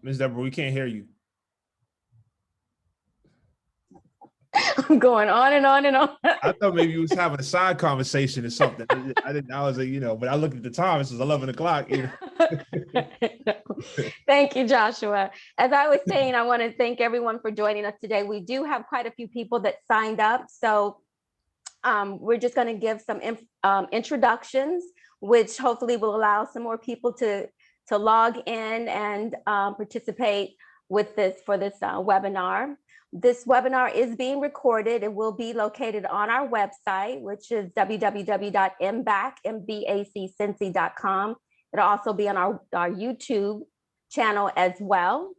Ms. Deborah, we can't hear you. I'm going on and on and on. I thought maybe you was having a side conversation or something. I was like, but I looked at the time, it was 11 o'clock. Thank you, Joshua. As I was saying, I want to thank everyone for joining us today. We do have quite a few people that signed up. So we're just going to give some introductions, which hopefully will allow some more people to log in and participate with this webinar. This webinar is being recorded. It will be located on our website, which is www.mbaccincy.com. It'll also be on our YouTube channel as well.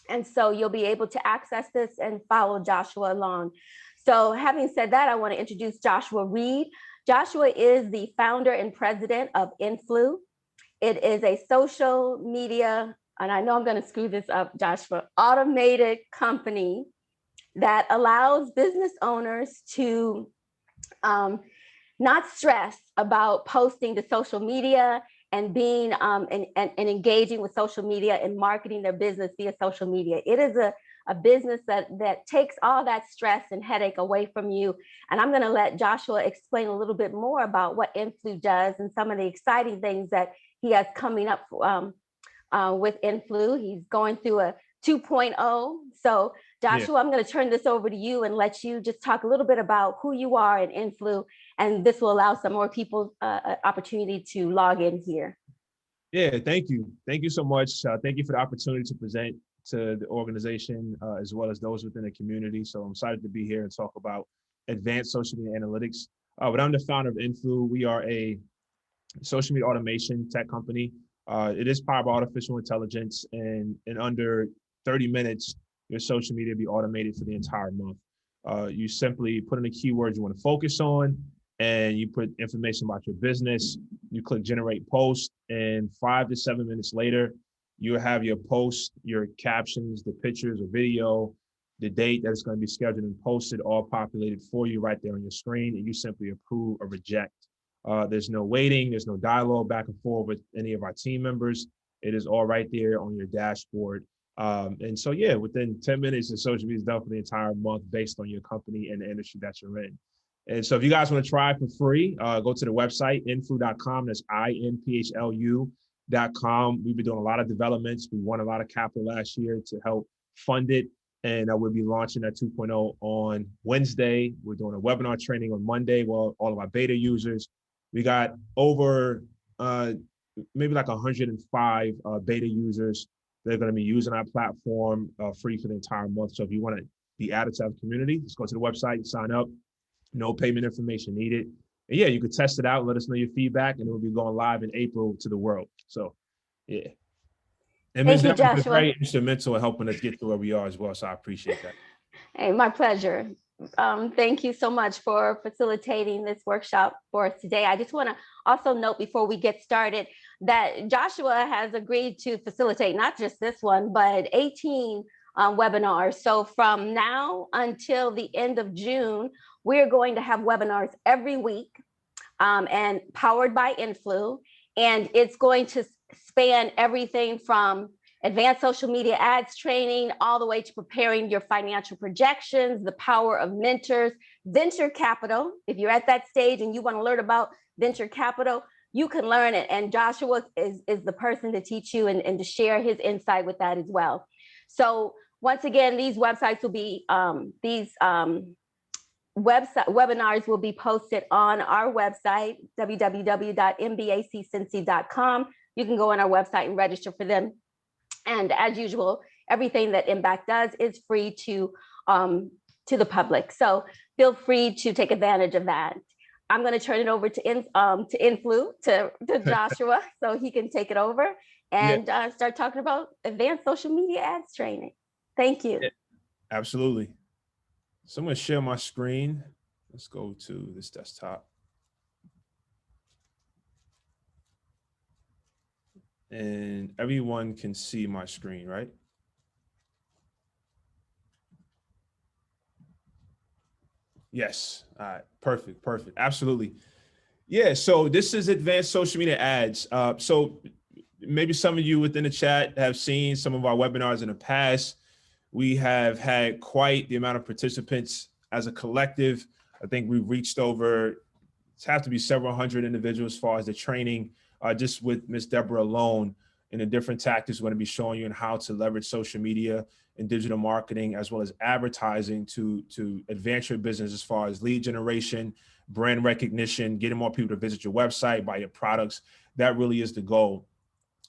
And so you'll be able to access this and follow Joshua along. So having said that, I want to introduce Joshua Reed. Joshua is the founder and president of Influ. It is a social media, and I know I'm going to screw this up, Joshua, automated company that allows business owners to not stress about posting to social media and being and engaging with social media and marketing their business via social media. It is a business that takes all that stress and headache away from you. And I'm going to let Joshua explain a little bit more about what Influ does and some of the exciting things that he has coming up with Influ. He's going through a 2.0. So Joshua, I'm going to turn this over to you and let you just talk a little bit about who you are in Influ, and this will allow some more people opportunity to log in here. Yeah, thank you. Thank you so much. Thank you for the opportunity to present to the organization as well as those within the community. So I'm excited to be here and talk about advanced social media analytics. But I'm the founder of Influ. We are a social media automation tech company. It is powered by artificial intelligence, and in under 30 minutes, your social media will be automated for the entire month. You simply put in the keywords you want to focus on, and you put information about your business. You click generate post, and 5 to 7 minutes later, you have your post, your captions, the pictures or video, the date that it's going to be scheduled and posted, all populated for you right there on your screen, and you simply approve or reject. There's no waiting, there's no dialogue back and forth with any of our team members. It is all right there on your dashboard. And so, yeah, within 10 minutes, the social media is done for the entire month based on your company and the industry that you're in. And so if you guys want to try for free, go to the website, influ.com. That's INPHLU.com. We've been doing a lot of developments. We won a lot of capital last year to help fund it. And we'll be launching that 2.0 on Wednesday. We're doing a webinar training on Monday. Well, all of our beta users. We got over maybe like 105 beta users. They're going to be using our platform free for the entire month. So if you want to be added to our community, just go to the website, sign up. No payment information needed. And yeah, you could test it out, let us know your feedback, and it will be going live in April to the world. So yeah. And Ms. Deborah has been very instrumental in helping us get to where we are as well. So I appreciate that. Hey, my pleasure. Thank you so much for facilitating this workshop for us today. I just want to also note before we get started that Joshua has agreed to facilitate not just this one, but 18 webinars. So from now until the end of June, we're going to have webinars every week and powered by Influ. And it's going to span everything from advanced social media ads training, all the way to preparing your financial projections, the power of mentors, venture capital. If you're at that stage and you want to learn about venture capital, you can learn it. And Joshua is the person to teach you and to share his insight with that as well. So once again, these websites will be, webinars will be posted on our website, www.mbaccincy.com. You can go on our website and register for them. And as usual, everything that Impact does is free to the public. So feel free to take advantage of that. I'm going to turn it over to Influ, to Joshua, so he can take it over and start talking about advanced social media ads training. Thank you. Yeah, absolutely. So I'm going to share my screen. Let's go to this desktop. And everyone can see my screen, right? Yes. All right. Perfect. Absolutely. Yeah. So this is advanced social media ads. So maybe some of you within the chat have seen some of our webinars in the past. We have had quite the amount of participants as a collective. I think we've reached over, it's have to be several hundred individuals as far as the training, just with Ms. Deborah alone, and the different tactics we're going to be showing you and how to leverage social media and digital marketing, as well as advertising to advance your business as far as lead generation, brand recognition, getting more people to visit your website, buy your products. That really is the goal.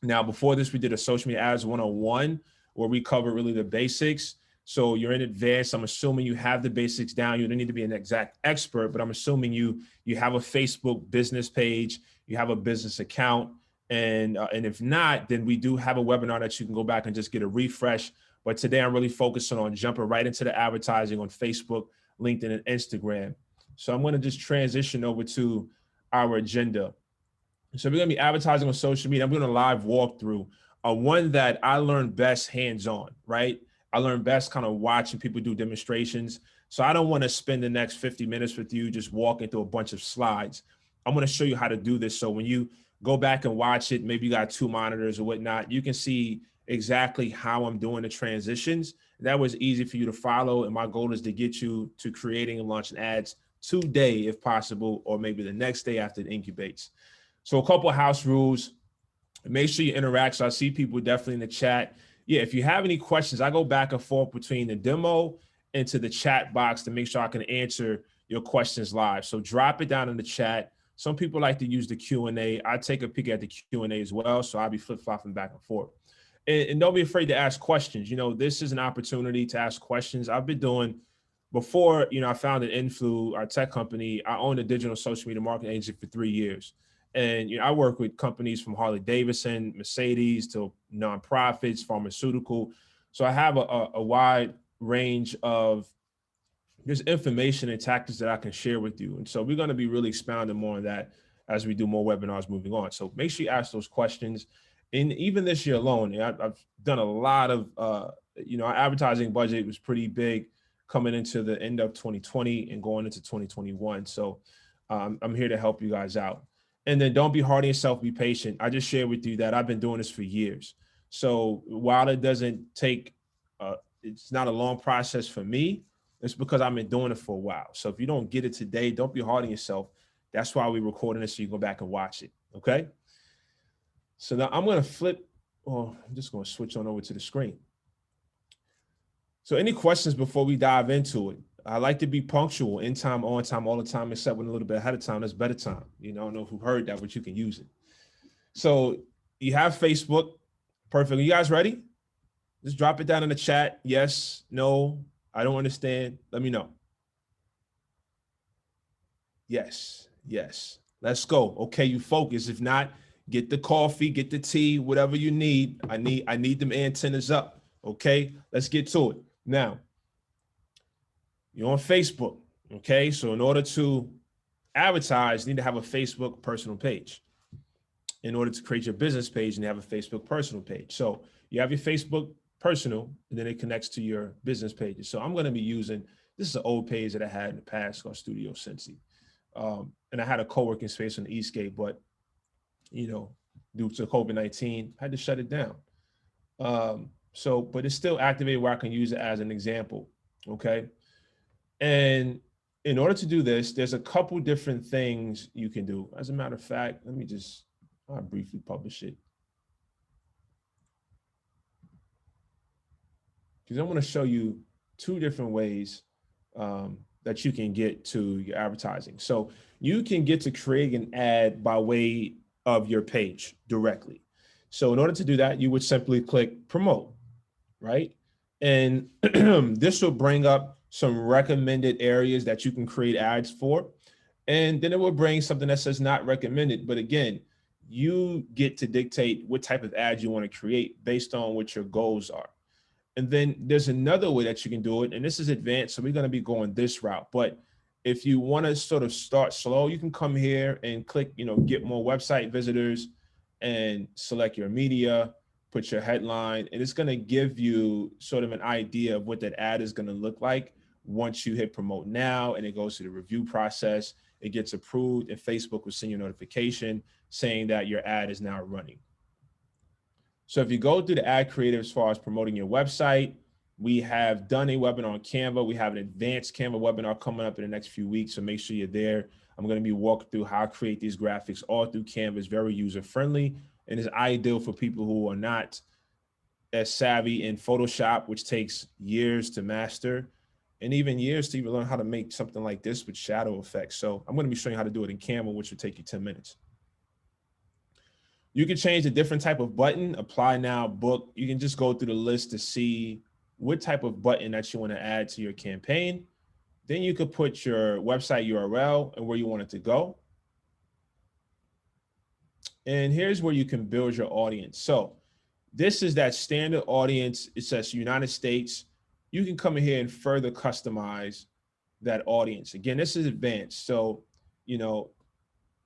Now, before this, we did a social media ads 101, where we cover really the basics. So you're in advance. I'm assuming you have the basics down. You don't need to be an exact expert, but I'm assuming you have a Facebook business page, you have a business account. And if not, then we do have a webinar that you can go back and just get a refresh. But today I'm really focusing on jumping right into the advertising on Facebook, LinkedIn, and Instagram. So I'm going to just transition over to our agenda. So we're going to be advertising on social media. I'm doing a live walkthrough, one that I learned best hands-on, right? I learned best kind of watching people do demonstrations. So I don't want to spend the next 50 minutes with you just walking through a bunch of slides. I'm going to show you how to do this. So when you go back and watch it, maybe you got 2 monitors or whatnot, you can see exactly how I'm doing the transitions. That was easy for you to follow. And my goal is to get you to creating and launching ads today, if possible, or maybe the next day after it incubates. So a couple of house rules. Make sure you interact. So I see people definitely in the chat. Yeah, if you have any questions, I go back and forth between the demo into the chat box to make sure I can answer your questions live. So drop it down in the chat. Some people like to use the Q&A. I take a peek at the Q&A as well. So I'll be flip-flopping back and forth. And don't be afraid to ask questions. You know, this is an opportunity to ask questions. I've been doing, before, you know, I founded Influ, our tech company, I owned a digital social media marketing agency for 3 years. And you know, I work with companies from Harley Davidson, Mercedes, to nonprofits, pharmaceutical. So I have a wide range of just information and tactics that I can share with you. And so we're going to be really expounding more on that as we do more webinars moving on. So make sure you ask those questions. And even this year alone, I've done a lot of, you know, our advertising budget was pretty big coming into the end of 2020 and going into 2021. So I'm here to help you guys out. And then don't be hard on yourself, be patient. I just shared with you that I've been doing this for years. So while it doesn't take, it's not a long process for me, it's because I've been doing it for a while. So if you don't get it today, don't be hard on yourself. That's why we're recording this, so you go back and watch it, okay? So now I'm gonna flip, or I'm just gonna switch on over to the screen. So any questions before we dive into it? I like to be punctual, in time, on time, all the time, except when a little bit ahead of time, that's better time. You know, I don't know who heard that, but you can use it. So you have Facebook, perfect. You guys ready? Just drop it down in the chat. Yes, no, I don't understand. Let me know. Yes, yes, let's go. Okay, you focus. If not, get the coffee, get the tea, whatever you need. I need them antennas up. Okay, let's get to it. Now, you're on Facebook, okay? So in order to advertise, you need to have a Facebook personal page. In order to create your business page, you need to have a Facebook personal page. So you have your Facebook personal, and then it connects to your business pages. So I'm gonna be using, this is an old page that I had in the past called Studio Cincy. And I had a co-working space on the Eastgate, but you know, due to COVID-19, I had to shut it down. But it's still activated where I can use it as an example, okay? And in order to do this, there's a couple different things you can do. As a matter of fact, I'll briefly publish it. Because I want to show you 2 different ways that you can get to your advertising. So you can get to create an ad by way of your page directly. So in order to do that, you would simply click promote, right? And this will bring up some recommended areas that you can create ads for. And then it will bring something that says not recommended. But again, you get to dictate what type of ads you want to create based on what your goals are. And then there's another way that you can do it. And this is advanced, so we're going to be going this route. But if you want to sort of start slow, you can come here and click, you know, get more website visitors and select your media, put your headline, and it's going to give you sort of an idea of what that ad is going to look like once you hit promote now, and it goes to the review process. It gets approved, and Facebook will send you a notification saying that your ad is now running. So if you go through the ad creative as far as promoting your website, we have done a webinar on Canva. We have an advanced Canva webinar coming up in the next few weeks, so make sure you're there. I'm going to be walking through how to create these graphics all through Canva. It's very user-friendly and is ideal for people who are not as savvy in Photoshop, which takes years to master, and even years to even learn how to make something like this with shadow effects. So I'm going to be showing you how to do it in Canva, which will take you 10 minutes. You can change a different type of button, apply now, book. You can just go through the list to see what type of button that you want to add to your campaign. Then you could put your website URL and where you want it to go. And here's where you can build your audience. So this is that standard audience. It says United States. You can come in here and further customize that audience. Again, this is advanced. So, you know,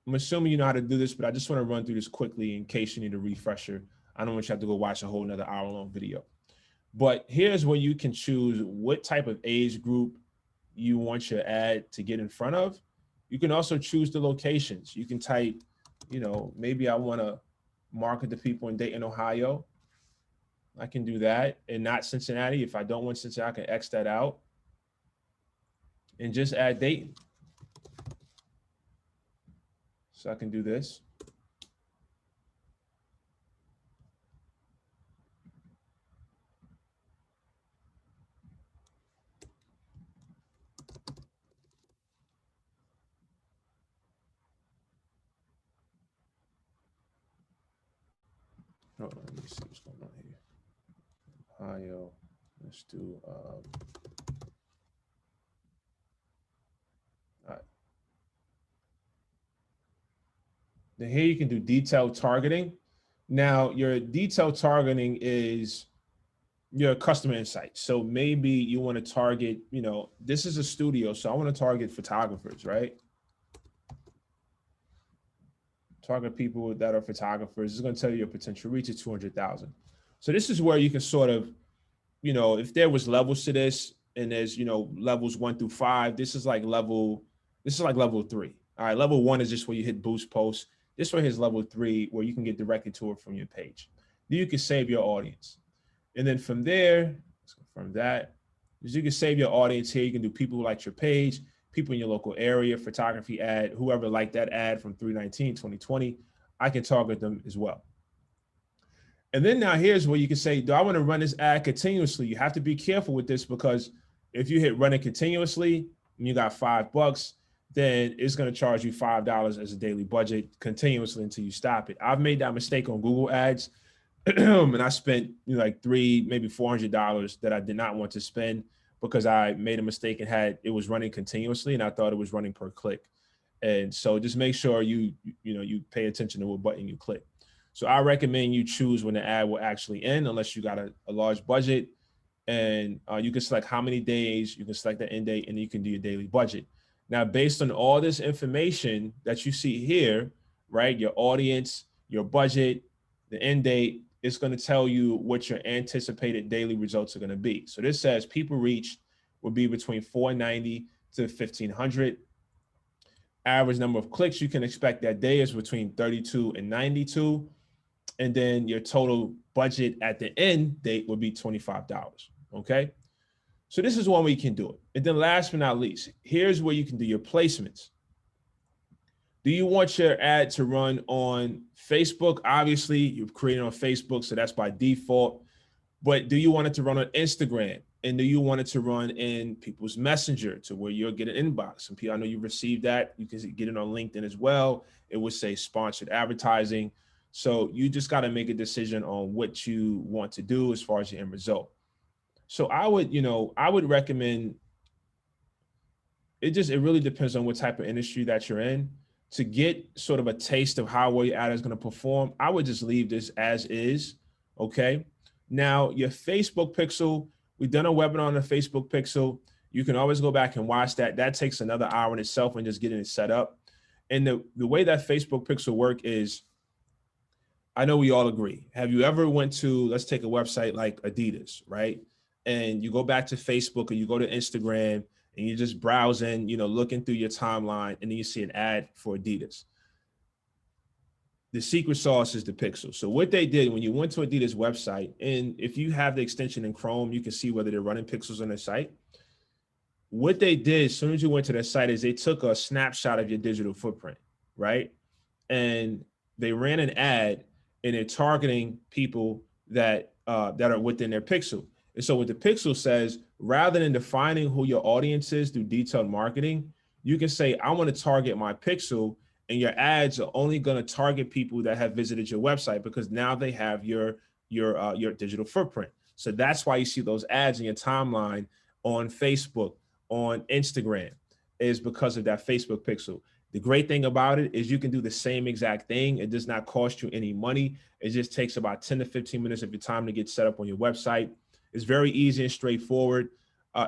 I'm assuming you know how to do this, but I just want to run through this quickly in case you need a refresher. I don't want you to have to go watch a whole nother hour-long video. But here's where you can choose what type of age group you want your ad to get in front of. You can also choose the locations. You can type, you know, maybe I want to market to people in Dayton, Ohio. I can do that, and not Cincinnati. If I don't want Cincinnati, I can X that out and just add Dayton. So I can do this. Oh, let me see what's going on here. Ohio, let's do, all right. Then here you can do detailed targeting. Now your detailed targeting is your customer insight. So maybe you want to target, you know, this is a studio, so I want to target photographers, right? Target people that are photographers. It's going to tell you your potential reach is 200,000. So this is where you can sort of, you know, if there was levels to this and there's, you know, levels 1 through 5, this is like level 3. All right, level 1 is just where you hit boost posts. This one is level 3 where you can get directly to it from your page. Then you can save your audience. And then from there, let's confirm that, is you can save your audience here. You can do people who like your page, people in your local area, photography ad, whoever liked that ad from 3/19/2020, I can target them as well. And then now here's where you can say, do I want to run this ad continuously? You have to be careful with this because if you hit run it continuously and you got $5, then it's going to charge you $5 as a daily budget continuously until you stop it. I've made that mistake on Google Ads and I spent, you know, like $300, maybe $400 that I did not want to spend because I made a mistake and it was running continuously and I thought it was running per click. And so just make sure you pay attention to what button you click. So I recommend you choose when the ad will actually end, unless you got a large budget, and you can select how many days, you can select the end date, and you can do your daily budget. Now, based on all this information that you see here, right, your audience, your budget, the end date, it's going to tell you what your anticipated daily results are going to be. So this says people reached will be between 490 to 1,500. Average number of clicks you can expect that day is between 32 and 92. And then your total budget at the end date will be $25, okay? So this is one way you can do it. And then last but not least, here's where you can do your placements. Do you want your ad to run on Facebook? Obviously, you've created on Facebook, so that's by default. But do you want it to run on Instagram? And do you want it to run in people's Messenger to where you'll get an inbox? And people, I know you've received that. You can get it on LinkedIn as well. It would say sponsored advertising. So you just got to make a decision on what you want to do as far as your end result. So I would recommend, it really depends on what type of industry that you're in. To get sort of a taste of how well your ad is going to perform, I would just leave this as is, okay? Now, your Facebook pixel, we've done a webinar on the Facebook pixel. You can always go back and watch that. That takes another hour in itself and just getting it set up. And the way that Facebook pixel work is, I know we all agree. Have you ever went to, let's take a website like Adidas, right? And you go back to Facebook or you go to Instagram and you're just browsing, looking through your timeline, and then you see an ad for Adidas. the secret sauce is the pixel. So what they did when you went to Adidas website, and if you have the extension in Chrome, you can see whether they're running pixels on their site. What they did as soon as you went to their site is they took a snapshot of your digital footprint, right? And they ran an ad, and they're targeting people that are within their pixel. And so what the pixel says, rather than defining who your audience is through detailed marketing, you can say, I want to target my pixel, and your ads are only going to target people that have visited your website because now they have your digital footprint. So that's why you see those ads in your timeline on Facebook, on Instagram, is because of that Facebook pixel. The great thing about it is you can do the same exact thing. It does not cost you any money. It just takes about 10 to 15 minutes of your time to get set up on your website. It's very easy and straightforward.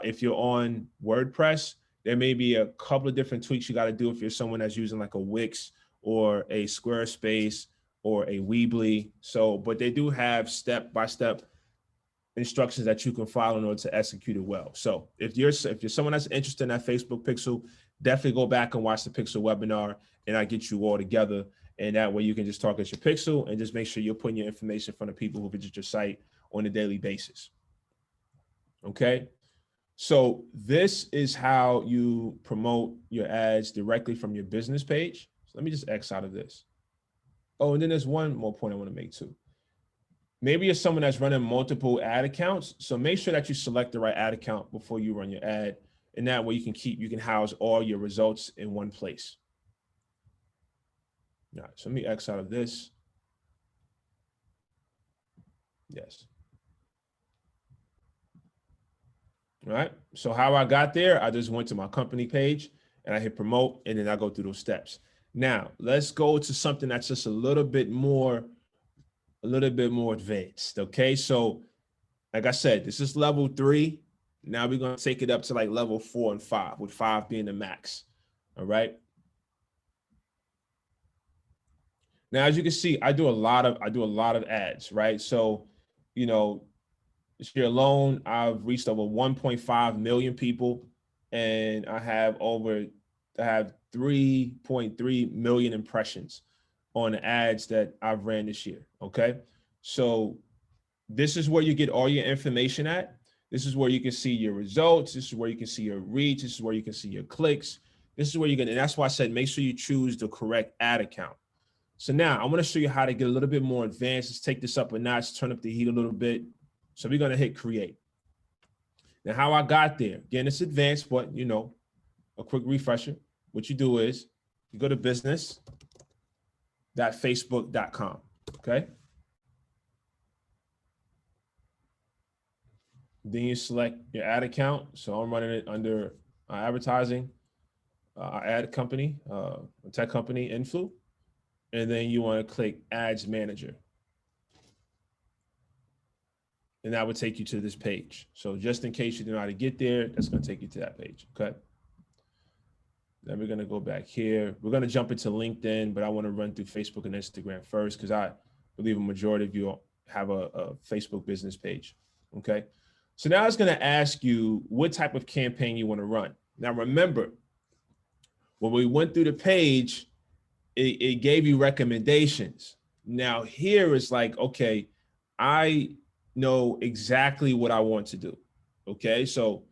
If you're on WordPress, there may be a couple of different tweaks you got to do if you're someone that's using like a Wix or a Squarespace or a Weebly. So, but they do have step-by-step instructions that you can follow in order to execute it well. So if you're someone that's interested in that Facebook pixel, definitely go back and watch the pixel webinar, and I get you all together. And that way you can just target your pixel and just make sure you're putting your information in front of people who visit your site on a daily basis. Okay. So this is how you promote your ads directly from your business page. So let me just X out of this. Oh, and then there's one more point I want to make too. Maybe you're someone that's running multiple ad accounts. So make sure that you select the right ad account before you run your ad. And that way you can house all your results in one place. All right, so let me X out of this. Yes. All right, so how I got there, I just went to my company page and I hit promote, and then I go through those steps. Now, let's go to something that's just a little bit more advanced, okay? So, like I said, this is level 3. Now we're gonna take it up to like level 4 and 5, with 5 being the max, all right? Now, as you can see, I do a lot of ads, right? So, you know, this year alone, I've reached over 1.5 million people, and I have 3.3 million impressions on the ads that I've ran this year, okay? So this is where you get all your information at. This is where you can see your results. This is where you can see your reach. This is where you can see your clicks. This is where you're gonna, and that's why I said, make sure you choose the correct ad account. So now I'm gonna show you how to get a little bit more advanced. Let's take this up a notch, turn up the heat a little bit. So we're gonna hit create. Now how I got there, again, it's advanced, but you know, a quick refresher. What you do is you go to business.facebook.com, okay? Then you select your ad account. So I'm running it under advertising, ad company, tech company, Influ. And then you want to click Ads Manager. And that would take you to this page. So just in case you don't know how to get there, that's going to take you to that page, okay? Then we're going to go back here. We're going to jump into LinkedIn, but I want to run through Facebook and Instagram first because I believe a majority of you have a Facebook business page, okay? So now it's going to ask you what type of campaign you want to run. Now remember, when we went through the page, it gave you recommendations. Now here is like, okay, I know exactly what I want to do, okay? So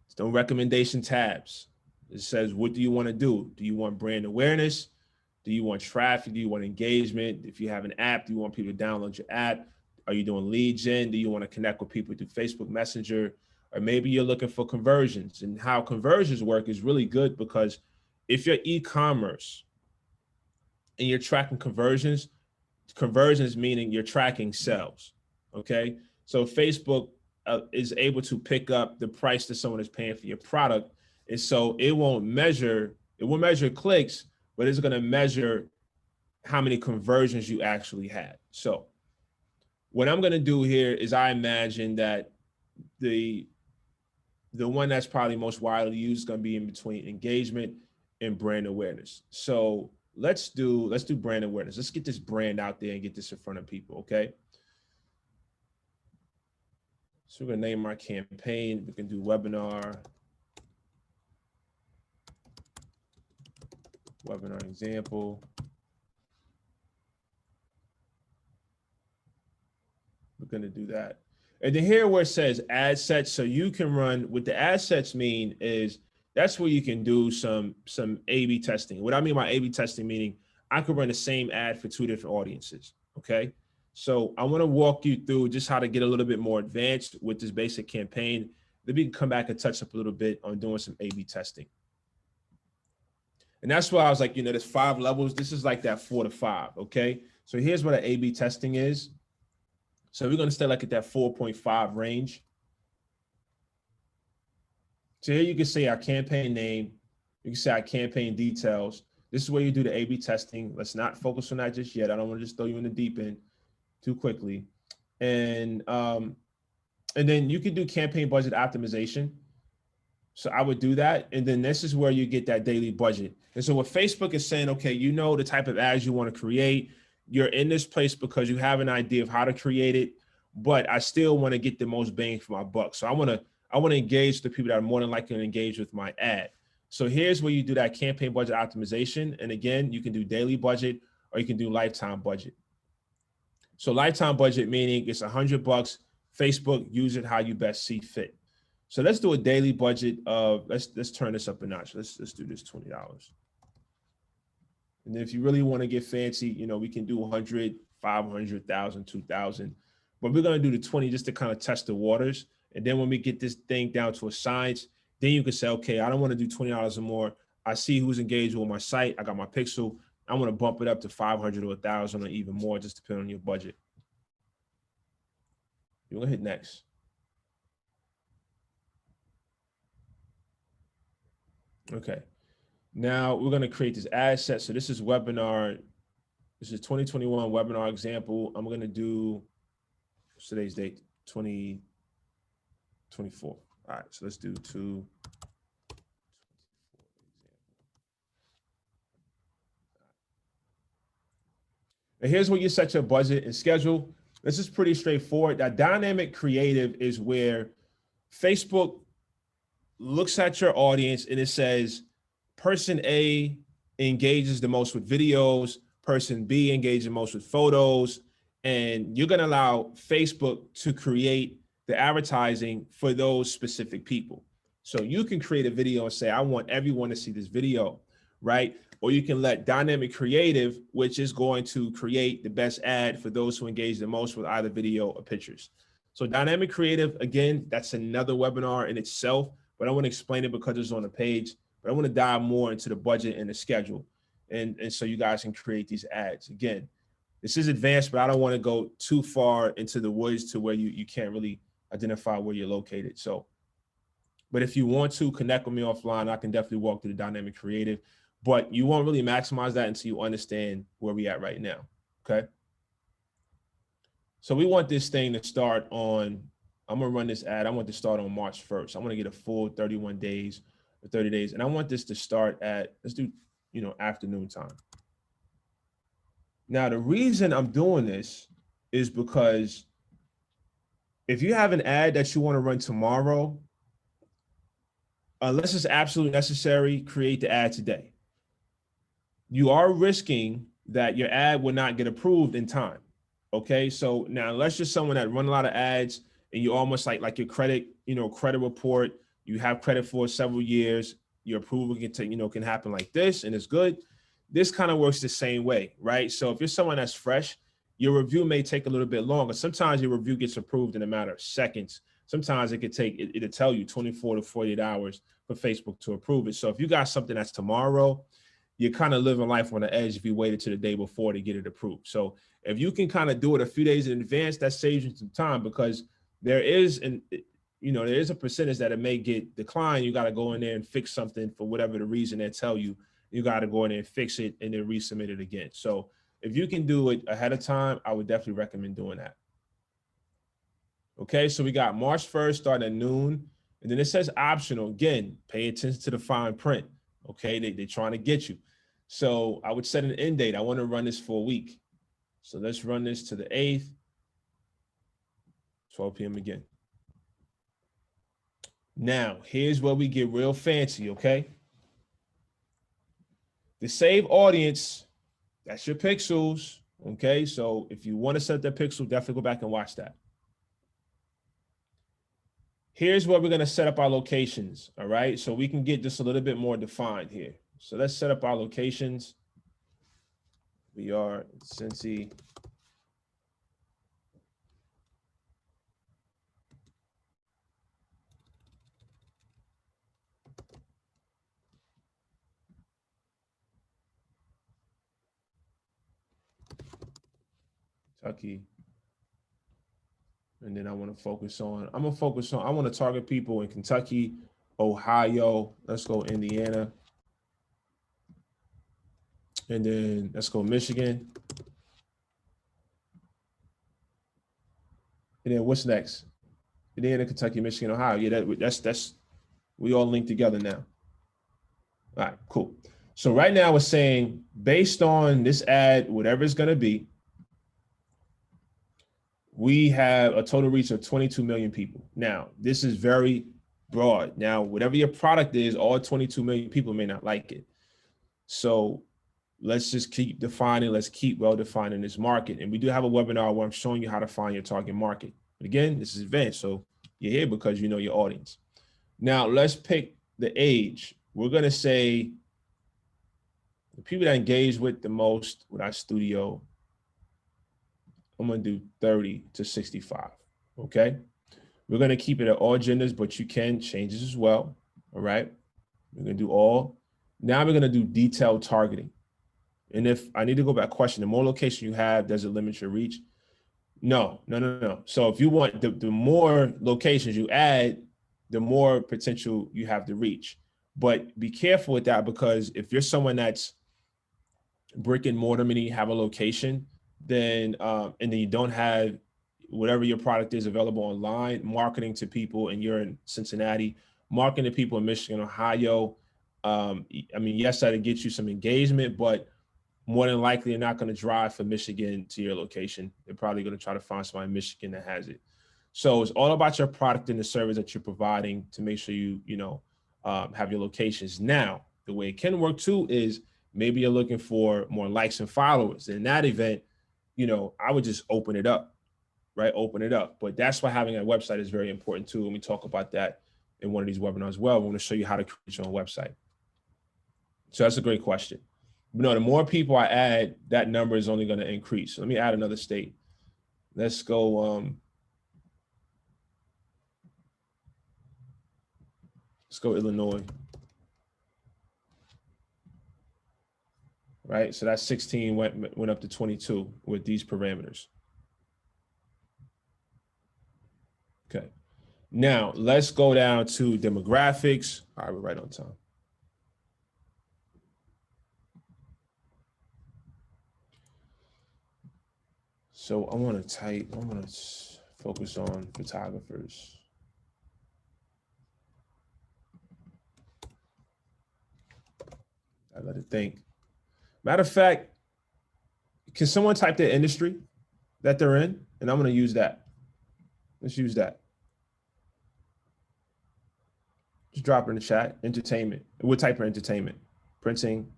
it's no recommendation tabs. It says, what do you want to do? Do you want brand awareness? Do you want traffic? Do you want engagement? If you have an app, do you want people to download your app? Are you doing lead gen? Do you want to connect with people through Facebook Messenger? Or maybe you're looking for conversions. And how conversions work is really good because if you're e-commerce and you're tracking conversions meaning you're tracking sales, okay? So Facebook is able to pick up the price that someone is paying for your product. And so it won't measure clicks, but it's gonna measure how many conversions you actually had. So what I'm gonna do here is I imagine that the one that's probably most widely used is gonna be in between engagement and brand awareness. So let's do brand awareness. Let's get this brand out there and get this in front of people, okay? So we're gonna name our campaign. We can do webinar example. going to do that. And then here where it says ad sets, so you can run, what the ad sets mean is that's where you can do some A/B testing. What I mean by A/B testing, meaning I could run the same ad for two different audiences, okay? So I want to walk you through just how to get a little bit more advanced with this basic campaign. Then we can come back and touch up a little bit on doing some A/B testing. And that's why I was like, you know, there's 5 levels. This is like that 4 to 5, okay? So here's what an A/B testing is. So we're going to stay like at that 4.5 range. So here you can say our campaign name. You can say our campaign details. This is where you do the A/B testing. Let's not focus on that just yet. I don't want to just throw you in the deep end too quickly. And then you can do campaign budget optimization. So I would do that. And then this is where you get that daily budget. And so what Facebook is saying, okay, you know the type of ads you want to create. You're in this place because you have an idea of how to create it, but I still want to get the most bang for my buck. So I want to engage the people that are more than likely to engage with my ad. So here's where you do that campaign budget optimization. And again, you can do daily budget or you can do lifetime budget. So lifetime budget, meaning it's $100. Facebook, use it how you best see fit. So let's do a daily budget of, let's turn this up a notch. Let's do this $20. And then if you really want to get fancy, you know, we can do 100, 500, 1,000, 2,000. But we're going to do the 20 just to kind of test the waters. And then when we get this thing down to a science, then you can say, okay, I don't want to do $20 or more. I see who's engaged with my site. I got my pixel. I want to bump it up to 500 or 1,000 or even more, just depending on your budget. You're going to hit next. Okay. Now we're going to create this ad set. So this is webinar. This is 2021 webinar example. I'm going to do today's date, 2024. All right. So let's do 2. And here's where you set your budget and schedule. This is pretty straightforward. That dynamic creative is where Facebook looks at your audience and it says, person A engages the most with videos, person B engages the most with photos, and you're going to allow Facebook to create the advertising for those specific people. So you can create a video and say, I want everyone to see this video, right? Or you can let dynamic creative, which is going to create the best ad for those who engage the most with either video or pictures. So dynamic creative, again, that's another webinar in itself, but I want to explain it because it's on the page. But I want to dive more into the budget and the schedule. And so you guys can create these ads. Again, this is advanced, but I don't want to go too far into the woods to where you can't really identify where you're located. So, but if you want to connect with me offline, I can definitely walk through the dynamic creative, but you won't really maximize that until you understand where we at right now, okay? So we want this thing to start on, I'm gonna run this ad, I want to start on March 1st. I want to get a full 31 days or 30 days. And I want this to start at, let's do, afternoon time. Now, the reason I'm doing this is because if you have an ad that you want to run tomorrow, unless it's absolutely necessary, create the ad today. You are risking that your ad will not get approved in time. Okay, so now unless you're someone that run a lot of ads and you almost like your credit, credit report, you have credit for several years, your approval can happen like this and it's good. This kind of works the same way, right? So if you're someone that's fresh, your review may take a little bit longer. Sometimes your review gets approved in a matter of seconds. Sometimes it'll tell you 24 to 48 hours for Facebook to approve it. So if you got something that's tomorrow, you're kind of living life on the edge if you waited to the day before to get it approved. So if you can kind of do it a few days in advance, that saves you some time, because there is a percentage that it may get declined. You got to go in there and fix something for whatever the reason they tell you. You got to go in there and fix it and then resubmit it again. So if you can do it ahead of time, I would definitely recommend doing that. Okay, so we got March 1st starting at noon. And then it says optional. Again, pay attention to the fine print. Okay, they're trying to get you. So I would set an end date. I want to run this for a week. So let's run this to the 8th, 12 p.m. again. Now, here's where we get real fancy, okay? The save audience, that's your pixels, okay? So if you want to set that pixel, definitely go back and watch that. Here's where we're going to set up our locations. All right. So we can get this a little bit more defined here. So let's set up our locations. We are Cincy. Kentucky. And then I want to focus on, I want to target people in Kentucky, Ohio. Let's go Indiana. And then let's go Michigan. And then what's next? Indiana, Kentucky, Michigan, Ohio. Yeah, that's we all linked together now. All right, cool. So right now we're saying based on this ad, whatever it's going to be, we have a total reach of 22 million people. Now, this is very broad. Now, whatever your product is, all 22 million people may not like it. So let's just keep defining, let's keep well-defining this market. And we do have a webinar where I'm showing you how to find your target market. But again, this is advanced, so you're here because you know your audience. Now, let's pick the age. We're going to say the people that engage with the most with our studio, I'm going to do 30 to 65, okay? We're going to keep it at all genders, but you can change this as well, all right? We're going to do all. Now we're going to do detailed targeting. And if I need to go back, question, the more location you have, does it limit your reach? No. So if you want the more locations you add, the more potential you have to reach. But be careful with that, because if you're someone that's brick and mortar, meaning you have a location, then and then you don't have whatever your product is available online, marketing to people, and you're in Cincinnati, marketing to people in Michigan, Ohio. I mean, yes, that'll get you some engagement, but more than likely, you're not going to drive from Michigan to your location. They're probably going to try to find somebody in Michigan that has it. So it's all about your product and the service that you're providing to make sure you have your locations. Now, the way it can work too is maybe you're looking for more likes and followers. In that event, I would just open it up, right? Open it up. But that's why having a website is very important too. And we talk about that in one of these webinars as well. We want to show you how to create your own website. So that's a great question. But no, the more people I add, that number is only going to increase. So let me add another state. Let's go. Let's go Illinois. Right, so that 16 went up to 22 with these parameters. Okay, now let's go down to demographics. All right, we're right on time. So I want to focus on photographers. I let it think. Matter of fact, can someone type their industry that they're in? And I'm going to use that. Let's use that. Just drop it in the chat. Entertainment. What type of entertainment? Printing,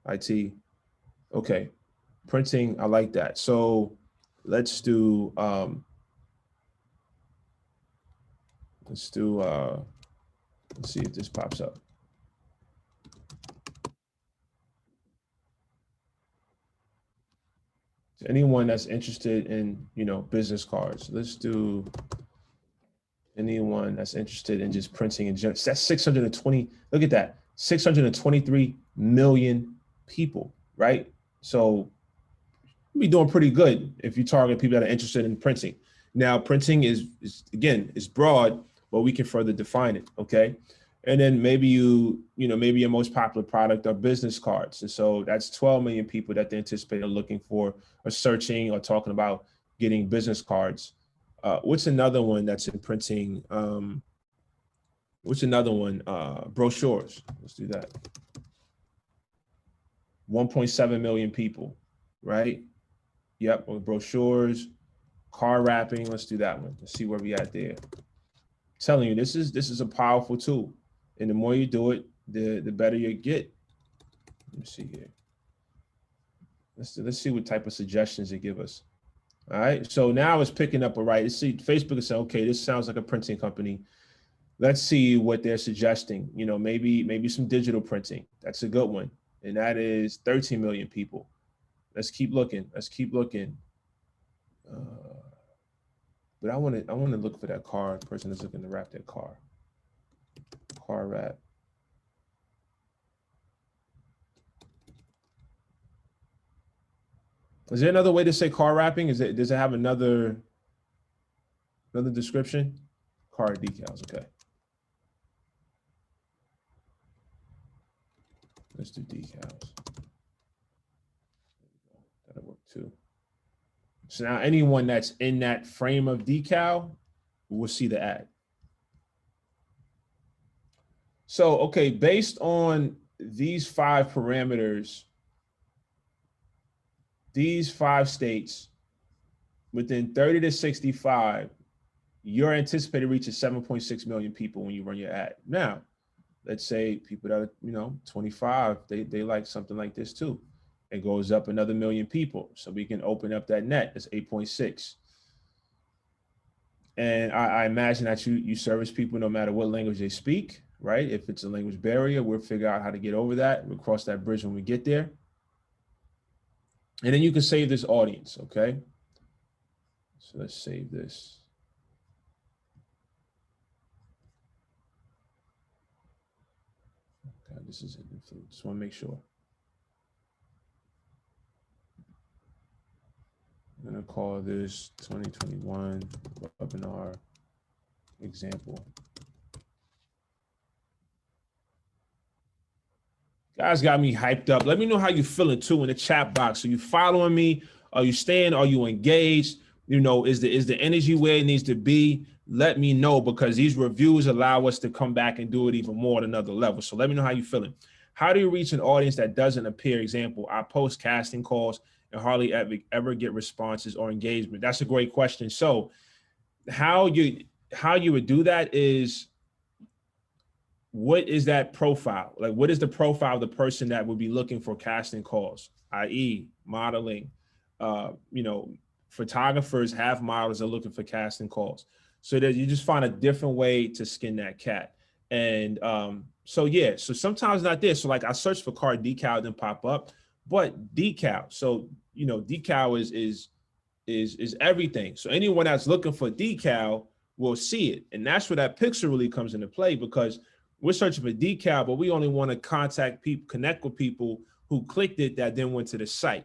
IT. Okay. Printing, I like that. So let's do let's see if this pops up. So anyone that's interested in, business cards, let's do anyone that's interested in just printing in general. That's 620, look at that, 623 million people, right? So you'll be doing pretty good if you target people that are interested in printing. Now, printing is broad, but we can further define it, okay? And then maybe maybe your most popular product are business cards. And so that's 12 million people that they anticipate are looking for or searching or talking about getting business cards. What's another one that's in printing? What's another one? Brochures. Let's do that. 1.7 million people, right? Yep, brochures, car wrapping. Let's do that one. Let's see where we at there. I'm telling you, this is a powerful tool. And the more you do it, the better you get. Let me see here. Let's see what type of suggestions they give us. All right. So now it's picking up, all right. Let's see, Facebook is saying, okay, this sounds like a printing company. Let's see what they're suggesting. You know, maybe some digital printing. That's a good one. And that is 13 million people. Let's keep looking. Let's keep looking. But I want to look for that car. The person that's looking to wrap that car. Car wrap. Is there another way to say car wrapping? Does it have another description? Car decals, okay. Let's do decals. That'll work too. So now anyone that's in that frame of decal will see the ad. So, okay, based on these 5 parameters, these 5 states, within 30 to 65, your anticipated reach is 7.6 million people when you run your ad. Now, let's say people that are, 25, they like something like this too. It goes up another million people. So we can open up that net. That's 8.6. And I imagine that you service people no matter what language they speak, right? If it's a language barrier, we'll figure out how to get over that. We'll cross that bridge when we get there. And then you can save this audience, okay? So let's save this. Okay, this is it. Just want to make sure. I'm going to call this 2021 webinar example. Guys got me hyped up. Let me know how you feeling too in the chat box. Are you following me? Are you staying? Are you engaged? Is the energy where it needs to be? Let me know, because these reviews allow us to come back and do it even more at another level. So let me know how you're feeling. How do you reach an audience that doesn't appear? Example, I post casting calls and hardly ever get responses or engagement. That's a great question. So how you would do that is, what is that profile? Like, what is the profile of the person that would be looking for casting calls, i.e. modeling? Photographers have models that are looking for casting calls. So that you just find a different way to skin that cat. And so sometimes not there. So like I searched for car decal, didn't pop up, but decal. So, decal is everything. So anyone that's looking for decal will see it. And that's where that picture really comes into play, because we're searching for decal, but we only want to contact people, connect with people who clicked it that then went to the site.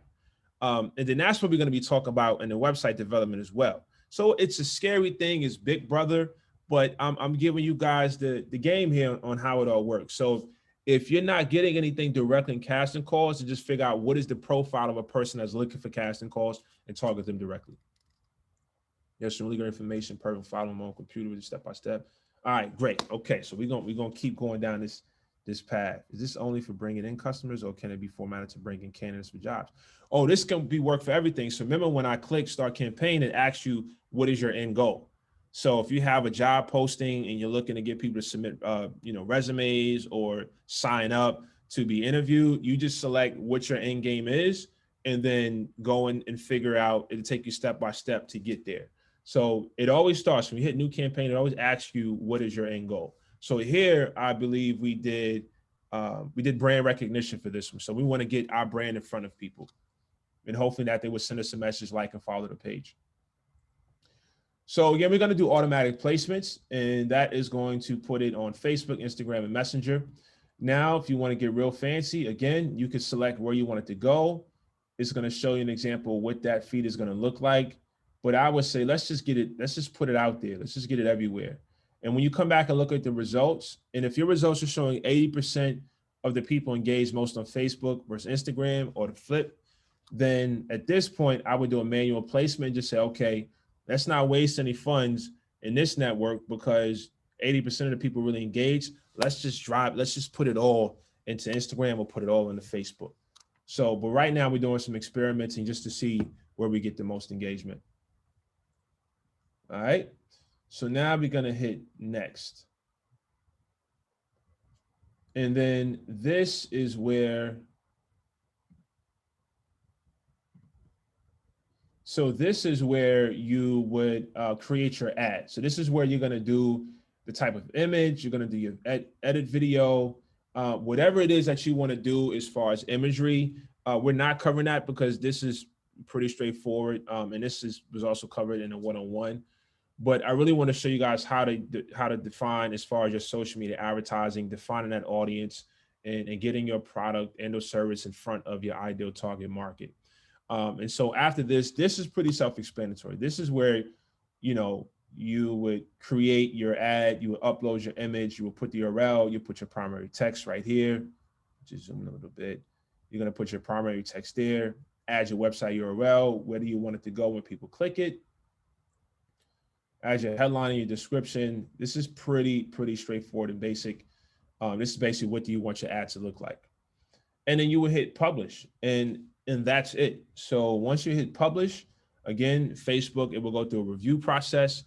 And then that's what we're going to be talking about in the website development as well. So it's a scary thing, it's Big Brother, but I'm giving you guys the game here on how it all works. So if you're not getting anything directly in casting calls, to just figure out what is the profile of a person that's looking for casting calls and target them directly. There's some really good information, perfect, follow them on computer with step by step. All right, great. Okay, so we're gonna keep going down this path. Is this only for bringing in customers, or can it be formatted to bring in candidates for jobs? Oh, this can be work for everything. So remember, when I click start campaign, it asks you, what is your end goal? So if you have a job posting and you're looking to get people to submit, resumes or sign up to be interviewed, you just select what your end game is, and then go in and figure out, it'll take you step by step to get there. So it always starts, when you hit new campaign, it always asks you, what is your end goal? So here, I believe we did brand recognition for this one. So we want to get our brand in front of people, and hopefully that they would send us a message, like and follow the page. So again, we're going to do automatic placements, and that is going to put it on Facebook, Instagram, and Messenger. Now, if you want to get real fancy, again, you can select where you want it to go. It's going to show you an example of what that feed is going to look like. But I would say, let's just put it out there. Let's just get it everywhere. And when you come back and look at the results, and if your results are showing 80% of the people engaged most on Facebook versus Instagram, or the flip, then at this point, I would do a manual placement and just say, okay, let's not waste any funds in this network, because 80% of the people really engaged. Let's just put it all into Instagram, or put it all into Facebook. So, but right now we're doing some experimenting just to see where we get the most engagement. All right. So now we're going to hit next. And then this is where, you would create your ad. So this is where you're going to do the type of image, you're going to do your edit video, whatever it is that you want to do as far as imagery. We're not covering that because this is pretty straightforward. And this was also covered in a one-on-one. But I really want to show you guys how to define as far as your social media advertising, defining that audience, and getting your product and or service in front of your ideal target market. And so after this is pretty self-explanatory. This is where, you would create your ad, you would upload your image, you would put the URL, you put your primary text right here. Just zoom in a little bit. You're going to put your primary text there, add your website URL, where do you want it to go when people click it. Add your headline and your description. This is pretty straightforward and basic. This is basically what do you want your ad to look like. And then you will hit publish and that's it. So once you hit publish, again, Facebook, it will go through a review process.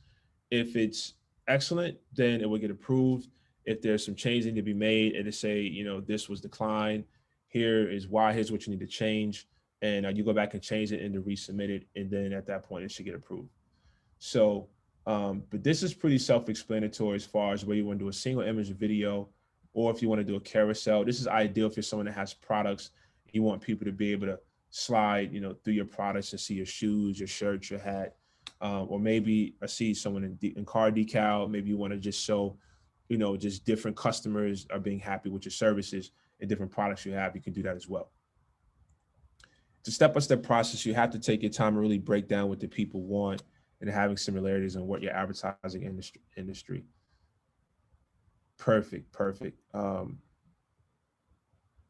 If it's excellent, then it will get approved. If there's some changing to be made, it'll say, this was declined. Here is why, here's what you need to change. And you go back and change it and to resubmit it. And then at that point, it should get approved. So, but this is pretty self-explanatory as far as whether you want to do a single image video or if you want to do a carousel. This is ideal if you're someone that has products. You want people to be able to slide, through your products and see your shoes, your shirt, your hat, or maybe I see someone in car decal. Maybe you want to just show, just different customers are being happy with your services and different products you have. You can do that as well. It's a step-by-step process. You have to take your time and really break down what the people want and having similarities in what your advertising industry. Perfect.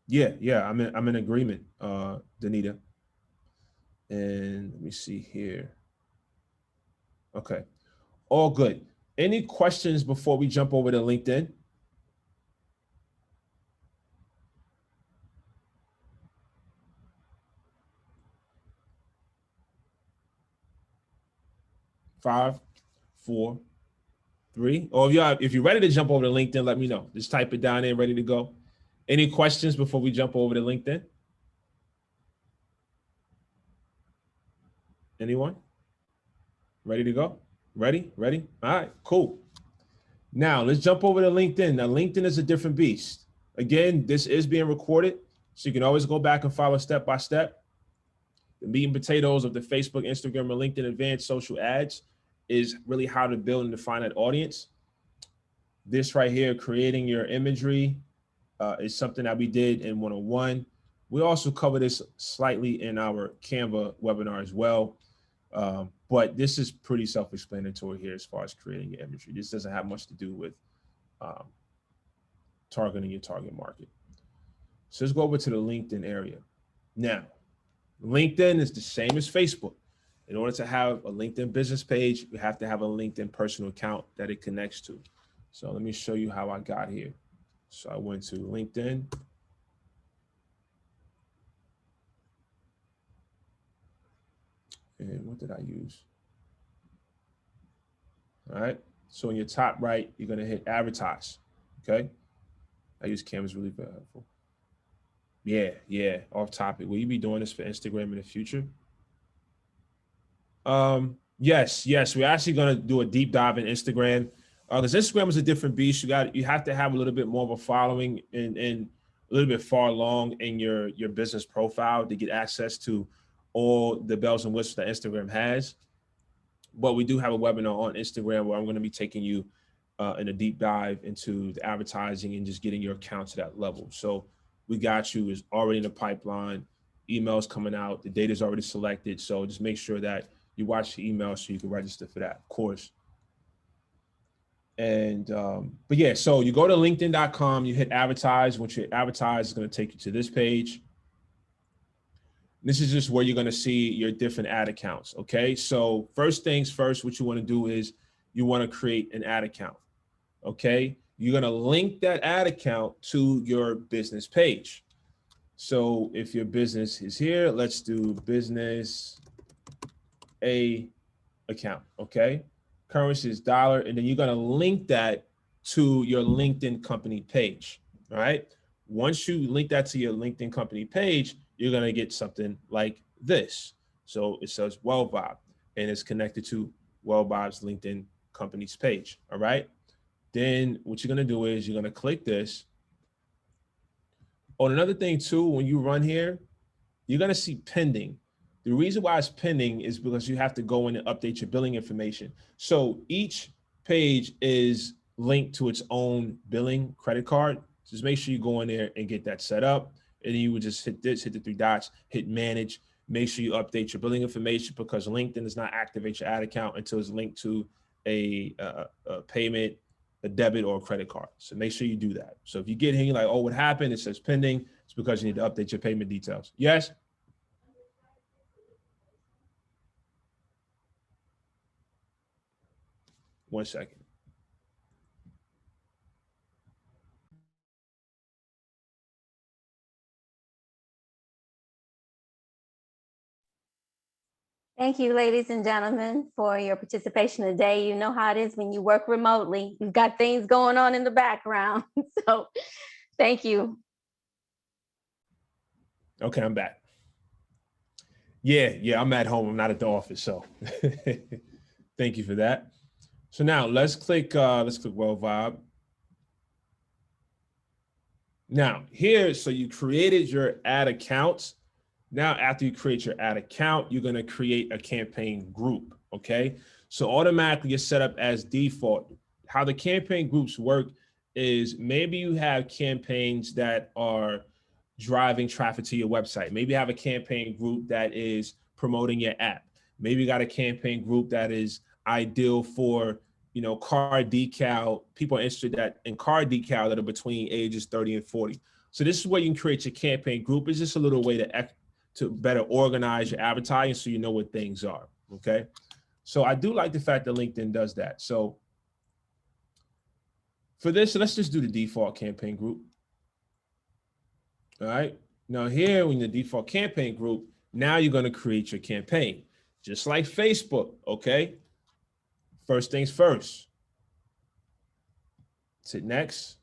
Yeah, I'm in agreement, Danita. And let me see here. Okay, all good. Any questions before we jump over to LinkedIn? Five, four, three. Or if you're ready to jump over to LinkedIn, let me know. Just type it down there, ready to go. Any questions before we jump over to LinkedIn? Anyone? Ready to go? Ready? All right, cool. Now let's jump over to LinkedIn. Now LinkedIn is a different beast. Again, this is being recorded, so you can always go back and follow step by step. The meat and potatoes of the Facebook, Instagram, and LinkedIn advanced social ads is really how to build and define that audience. This right here, creating your imagery, is something that we did in 101. We also cover this slightly in our Canva webinar as well. But this is pretty self-explanatory here as far as creating your imagery. This doesn't have much to do with targeting your target market. So let's go over to the LinkedIn area. Now, LinkedIn is the same as Facebook. In order to have a LinkedIn business page, you have to have a LinkedIn personal account that it connects to. So let me show you how I got here. So I went to LinkedIn. And what did I use? All right. So in your top right, you're going to hit advertise. Okay. I use Canva's really very helpful. Yeah. Off topic. Will you be doing this for Instagram in the future? Yes. We're actually going to do a deep dive in Instagram. Because Instagram is a different beast. You have to have a little bit more of a following and a little bit far along in your business profile to get access to all the bells and whistles that Instagram has. But we do have a webinar on Instagram where I'm going to be taking you in a deep dive into the advertising and just getting your account to that level. So we got you. It's already in the pipeline. Emails coming out. The data is already selected. So just make sure that you watch the email so you can register for that, of course. And, but yeah, so you go to linkedin.com, you hit advertise. Once you advertise, it's going to take you to this page. This is just where you're going to see your different ad accounts. Okay. So first things first, what you want to do is you want to create an ad account. Okay. You're going to link that ad account to your business page. So if your business is here, let's do business A account. Okay. Currency is dollar. And then you're going to link that to your LinkedIn company page. All right. Once you link that to your LinkedIn company page, you're going to get something like this. So it says WellVibe and it's connected to WellVibe's LinkedIn company's page. All right. Then what you're gonna do is you're gonna click this. Oh, another thing too, when you run here, you're gonna see pending. The reason why it's pending is because you have to go in and update your billing information. So each page is linked to its own billing credit card. Just make sure you go in there and get that set up. And then you would just hit this, hit the three dots, hit manage. Make sure you update your billing information because LinkedIn does not activate your ad account until it's linked to a payment, a debit or a credit card. So make sure you do that. So if you get here, you're like, oh, what happened? It says pending. It's because you need to update your payment details. Yes? One second. Thank you, ladies and gentlemen, for your participation today. You know how it is when you work remotely. You've got things going on in the background. So thank you. Okay, I'm back. Yeah, I'm at home. I'm not at the office. So thank you for that. So now let's click Well Vibe. Now here, so you created your ad accounts. Now, after you create your ad account, you're going to create a campaign group. Okay. So automatically you're set up as default. How the campaign groups work is maybe you have campaigns that are driving traffic to your website. Maybe you have a campaign group that is promoting your app. Maybe you got a campaign group that is ideal for, car decal, people are interested in car decal that are between ages 30 and 40. So this is where you can create your campaign group. It's just a little way to better organize your advertising so you know what things are, okay? So I do like the fact that LinkedIn does that. So for this, let's just do the default campaign group. All right, now here in the default campaign group, now you're gonna create your campaign, just like Facebook, okay? First things first. Hit next.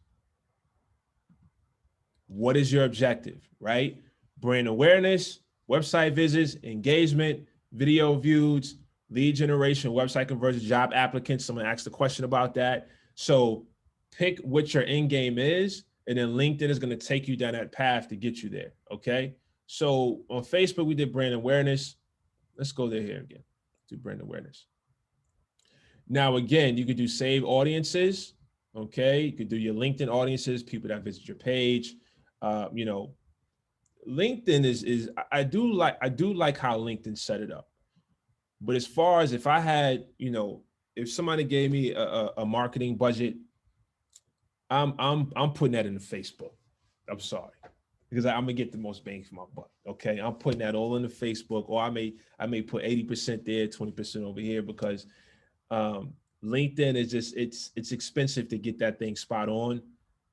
What is your objective, right? Brand awareness, website visits, engagement, video views, lead generation, website conversion, job applicants. Someone asked a question about that. So pick what your end game is, and then LinkedIn is going to take you down that path to get you there. Okay. So on Facebook, we did brand awareness. Let's go there here again. Do brand awareness. Now, again, you could do save audiences. Okay. You could do your LinkedIn audiences, people that visit your page. LinkedIn is I do like how LinkedIn set it up. But as far as if I had, if somebody gave me a marketing budget, I'm putting that into Facebook. I'm sorry. Because I'm gonna get the most bang for my buck. Okay. I'm putting that all into Facebook, or I may put 80% there, 20% over here, because LinkedIn is just it's expensive to get that thing spot on.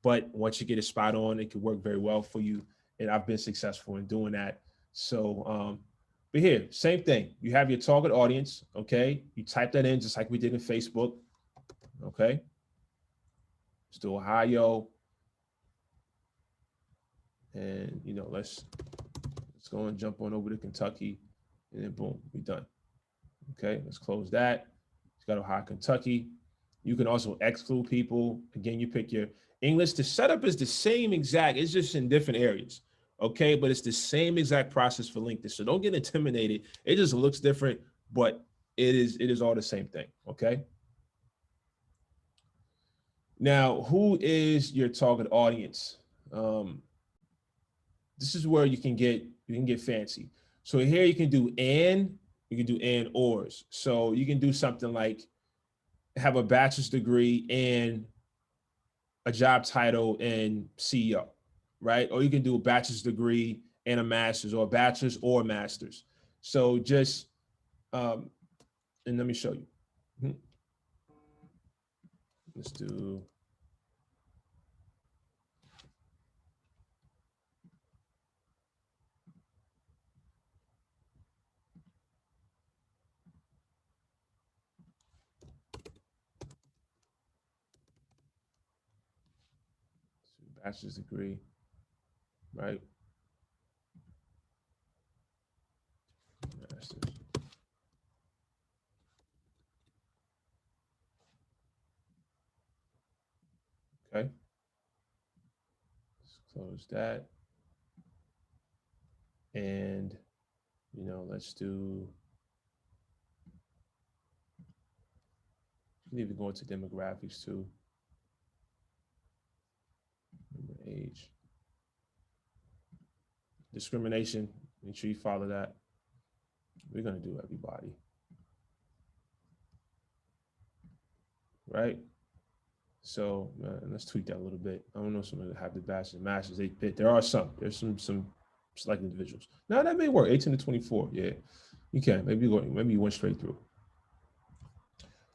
But once you get it spot on, it can work very well for you. And I've been successful in doing that. So but here, same thing. You have your target audience, okay? You type that in just like we did in Facebook, okay? Let's do Ohio. And, let's go and jump on over to Kentucky. And then boom, we're done. Okay, let's close that. It's got Ohio, Kentucky. You can also exclude people. Again, you pick your English. The setup is the same exact. It's just in different areas. Okay, but it's the same exact process for LinkedIn. So don't get intimidated. It just looks different, but it is all the same thing. Okay. Now, who is your target audience? This is where you can get fancy. So here you can do and ors. So you can do something like have a bachelor's degree and a job title in CEO, right? Or you can do a bachelor's degree and a master's, or a bachelor's or a master's. So just, and let me show you. Let's do. Bachelor's degree, right? Master's. Close that. And, let's do, you can even go into demographics too. Age. Discrimination, make sure you follow that. We're gonna do everybody. Right? So let's tweak that a little bit. I don't know if some of them have the bachelors and masters. There are some. There's some select individuals. Now that may work. 18 to 24. Yeah, you can. Maybe you went straight through.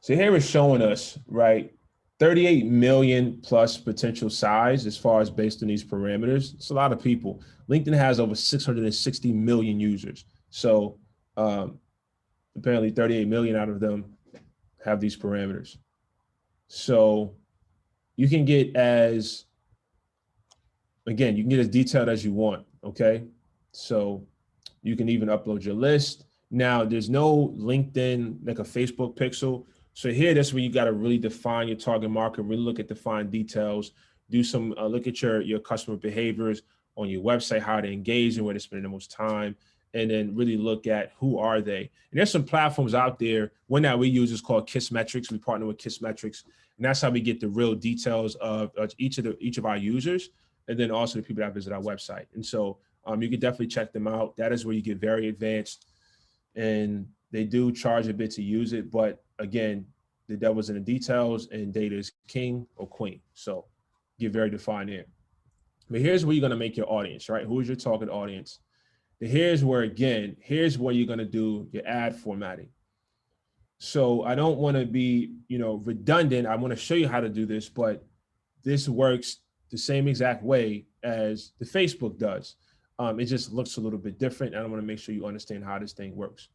So here it's showing us, right, 38 million plus potential size as far as based on these parameters. It's a lot of people. LinkedIn has over 660 million users. So apparently 38 million out of them have these parameters. So you can get as detailed as you want, okay? So you can even upload your list. Now, there's no LinkedIn, like a Facebook pixel. So here, that's where you got to really define your target market, really look at defined details, do some, look at your customer behaviors on your website, how they engage and where they're spending the most time, and then really look at who are they. And there's some platforms out there. One that we use is called Kissmetrics. We partner with Kissmetrics, and that's how we get the real details of each of our users, and then also the people that visit our website. And so you can definitely check them out. That is where you get very advanced, and they do charge a bit to use it. But again, the devil's in the details, and data is king or queen. So get very defined there. But here's where you're going to make your audience, right? Who is your target audience? Here's where you're going to do your ad formatting. So I don't want to be, redundant. I want to show you how to do this, but this works the same exact way as the Facebook does. It just looks a little bit different. And I want to make sure you understand how this thing works.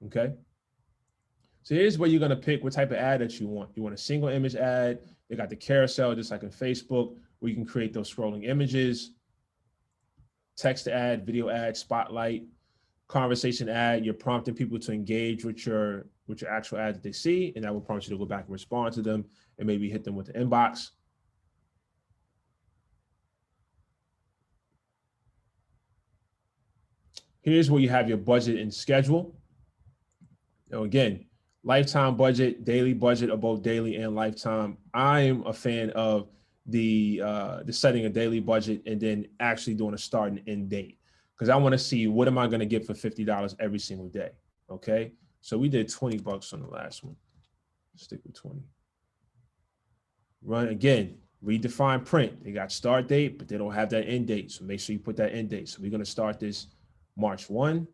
Okay. So here's where you're going to pick what type of ad that you want. You want a single image ad. They got the carousel, just like in Facebook, where you can create those scrolling images. Text ad, video ad, spotlight, conversation ad. You're prompting people to engage with your actual ad that they see, and that will prompt you to go back and respond to them and maybe hit them with the inbox. Here's where you have your budget and schedule. Now again, lifetime budget, daily budget, or both daily and lifetime. I am a fan of the setting a daily budget and then actually doing a start and end date, because I want to see what am I going to get for $50 every single day. Okay, so we did $20 on the last one. Stick with 20. Run again. Redefine print. They got start date, but they don't have that end date. So make sure you put that end date. So we're going to start this March 1.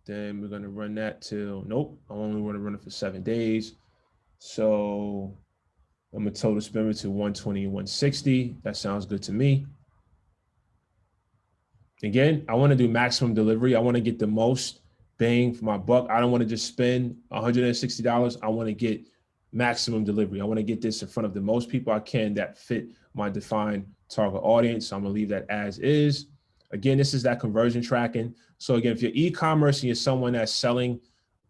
Then we're going to run that till, nope, I only want to run it for 7 days. So I'm going to total spend to 120 and 160. That sounds good to me. Again, I want to do maximum delivery. I want to get the most bang for my buck. I don't want to just spend $160. I want to get maximum delivery. I want to get this in front of the most people I can that fit my defined target audience. So I'm going to leave that as is. Again, this is that conversion tracking. So again, if you're e-commerce and you're someone that's selling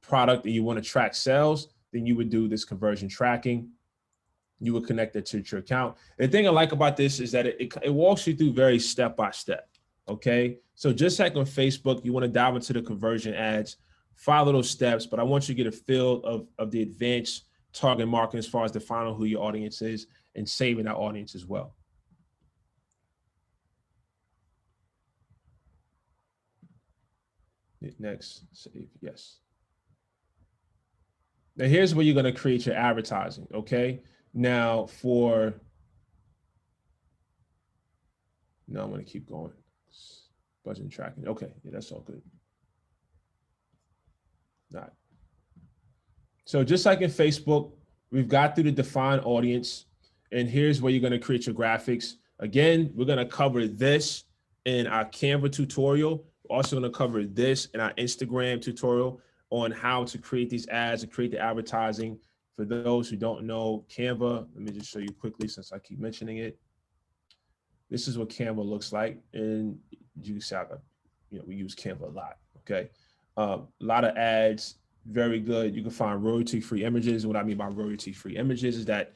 product and you want to track sales, then you would do this conversion tracking. You would connect it to your account. The thing I like about this is that it walks you through very step-by-step, okay? So just like on Facebook, you want to dive into the conversion ads, follow those steps, but I want you to get a feel of the advanced target marketing as far as defining who your audience is and saving that audience as well. Next, save, yes. Now here's where you're going to create your advertising, okay? Now no, I'm going to keep going. Budget and tracking. Okay, yeah, that's all good. All right. So just like in Facebook, we've got through the defined audience, and here's where you're going to create your graphics. Again, we're going to cover this in our Canva tutorial. We're also going to cover this in our Instagram tutorial on how to create these ads and create the advertising. For those who don't know Canva, let me just show you quickly since I keep mentioning it. This is what Canva looks like. And you see, we use Canva a lot, okay? A lot of ads, very good. You can find royalty-free images. What I mean by royalty-free images is that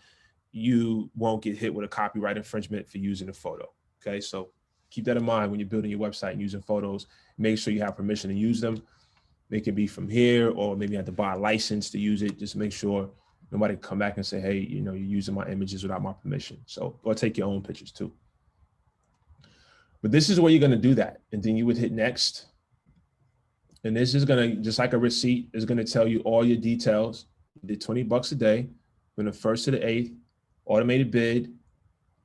you won't get hit with a copyright infringement for using a photo. Okay, so keep that in mind when you're building your website and using photos. Make sure you have permission to use them. They can be from here, or maybe you have to buy a license to use it. Just make sure nobody can come back and say, hey, you know, you're using my images without my permission. So, or take your own pictures too. But this is where you're going to do that. And then you would hit next. And this is going to, just like a receipt, is going to tell you all your details. You did $20 a day from the 1st to the 8th, automated bid,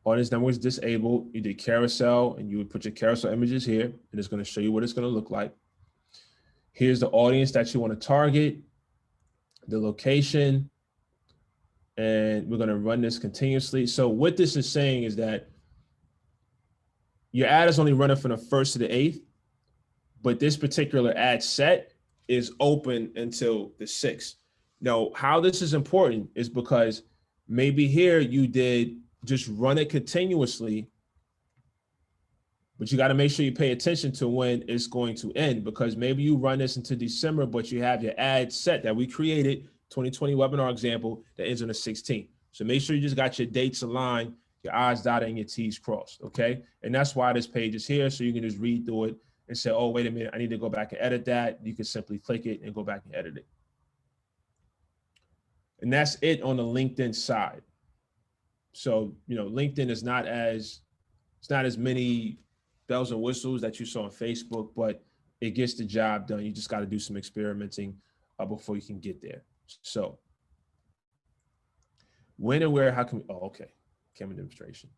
audience number was disabled. You did carousel, and you would put your carousel images here, and it's going to show you what it's going to look like. Here's the audience that you want to target, the location, and we're going to run this continuously. So what this is saying is that your ad is only running from the 1st to the 8th, but this particular ad set is open until the 6th. Now, how this is important is because maybe here you did just run it continuously, but you got to make sure you pay attention to when it's going to end, because maybe you run this into December, but you have your ad set that we created, 2020 webinar example, that ends on the 16th. So make sure you just got your dates aligned, your I's dotted and your T's crossed, okay? And that's why this page is here, so you can just read through it and say, oh, wait a minute, I need to go back and edit that. You can simply click it and go back and edit it. And that's it on the LinkedIn side. So, you know, LinkedIn is not as, it's not as many bells and whistles that you saw on Facebook, but it gets the job done. You just got to do some experimenting before you can get there. So when and where, how can we, oh, okay, camera demonstration.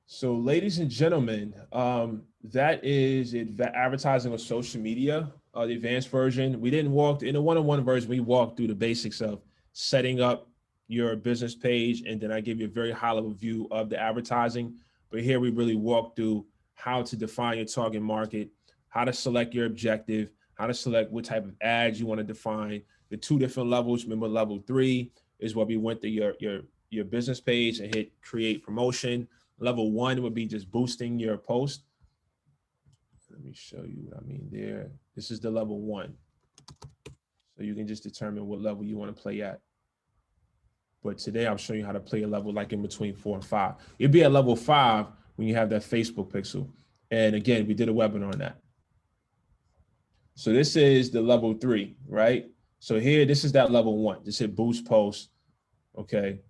So ladies and gentlemen, that is it, advertising on social media, the advanced version. We didn't walk, in the one-on-one version, we walked through the basics of setting up your business page, and then I give you a very high-level view of the advertising. But here we really walk through how to define your target market, how to select your objective, how to select what type of ads you want to define, the 2 different levels. Remember, level 3 is where we went to your business page and hit create promotion. Level 1 would be just boosting your post. Let me show you what I mean there. This is the level 1. So you can just determine what level you want to play at. But today I'll show you how to play a level like in between 4 and 5. You'll be at level 5 when you have that Facebook pixel. And again, we did a webinar on that. So this is the level 3, right? So here, this is that level 1. Just hit boost post, okay?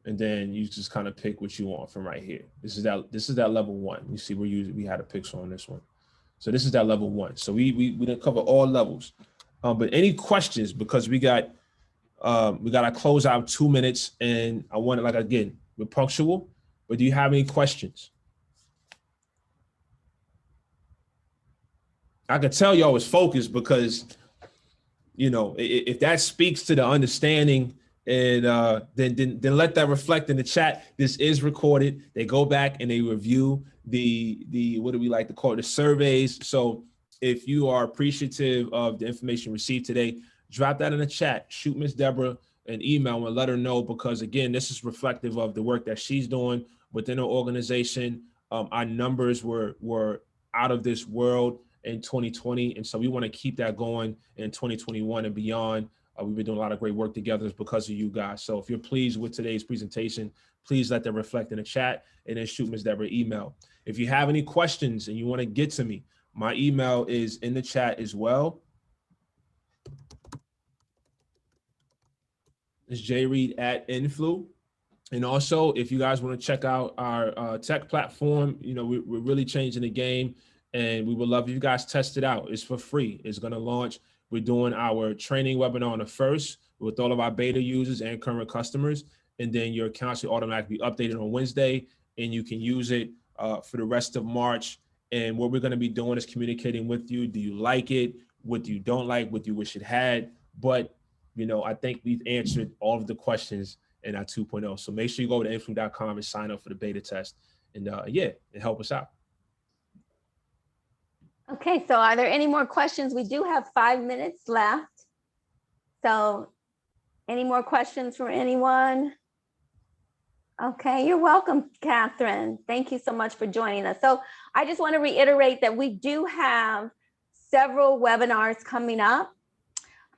And then you just kind of pick what you want from right here. This is that level 1. You see we had a pixel on this one. So this is that level 1. So we didn't cover all levels. But any questions, because we got to close out 2 minutes, and I want it, like, again, we're punctual, but do you have any questions? I could tell y'all was focused because, you know, if that speaks to the understanding, and then let that reflect in the chat. This is recorded. They go back and they review the what do we like to call it, the surveys. So if you are appreciative of the information received today, drop that in the chat. Shoot Miss Deborah an email and let her know, because again, this is reflective of the work that she's doing within her organization. Our numbers were out of this world in 2020, and so we want to keep that going in 2021 and beyond. We've been doing a lot of great work together because of you guys. So if you're pleased with today's presentation, please let that reflect in the chat, and then shoot Ms. Deborah an email. If you have any questions and you want to get to me, my email is in the chat as well. It's jreed@influ. And also, if you guys want to check out our tech platform, you know, we're really changing the game, and we would love if you guys test it out. It's for free. It's going to launch. We're doing our training webinar on the 1st with all of our beta users and current customers. And then your accounts will automatically be updated on Wednesday, and you can use it for the rest of March. And what we're going to be doing is communicating with you. Do you like it? What do you don't like? What do you wish it had? But, you know, I think we've answered all of the questions in our 2.0. So make sure you go to influ.com and sign up for the beta test. And yeah, and help us out. Okay, so are there any more questions? We do have 5 minutes left. So any more questions from anyone? Okay, you're welcome, Catherine. Thank you so much for joining us. So I just want to reiterate that we do have several webinars coming up.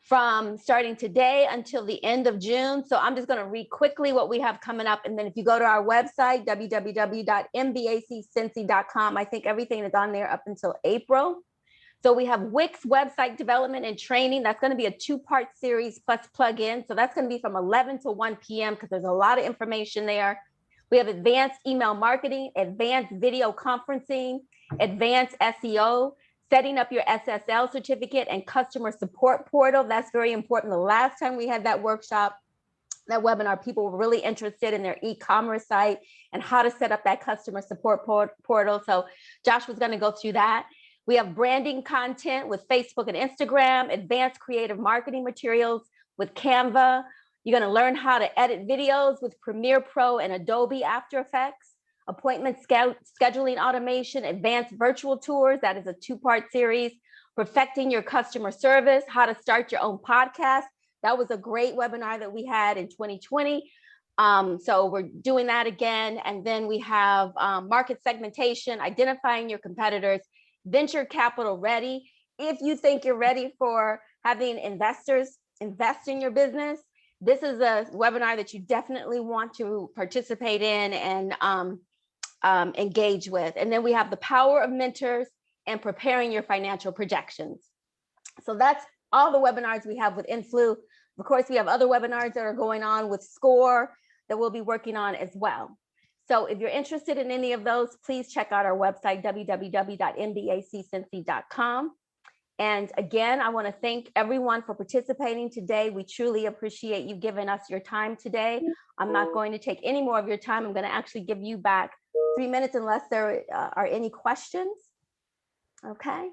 from starting today until the end of June. So I'm just going to read quickly what we have coming up. And then if you go to our website, www.mbaccincy.com, I think everything is on there up until April. So we have Wix website development and training. That's going to be a 2-part series plus plug-in. So that's going to be from 11 to 1 p.m. because there's a lot of information there. We have advanced email marketing, advanced video conferencing, advanced SEO, setting up your SSL certificate and customer support portal. That's very important. The last time we had that workshop, that webinar, people were really interested in their e-commerce site and how to set up that customer support portal. So Josh was going to go through that. We have branding content with Facebook and Instagram, advanced creative marketing materials with Canva. You're going to learn how to edit videos with Premiere Pro and Adobe After Effects, appointment scheduling automation, advanced virtual tours. That is a 2-part series. Perfecting your customer service, how to start your own podcast. That was a great webinar that we had in 2020. So we're doing that again. And then we have market segmentation, identifying your competitors, venture capital ready. If you think you're ready for having investors invest in your business, this is a webinar that you definitely want to participate in and engage with. And then we have the power of mentors and preparing your financial projections. So that's all the webinars we have with Influ. Of course, we have other webinars that are going on with SCORE that we'll be working on as well. So if you're interested in any of those, please check out our website, www.mbaccincy.com. And again, I want to thank everyone for participating today. We truly appreciate you giving us your time today. I'm not going to take any more of your time. I'm going to actually give you back 3 minutes unless there are any questions. Okay.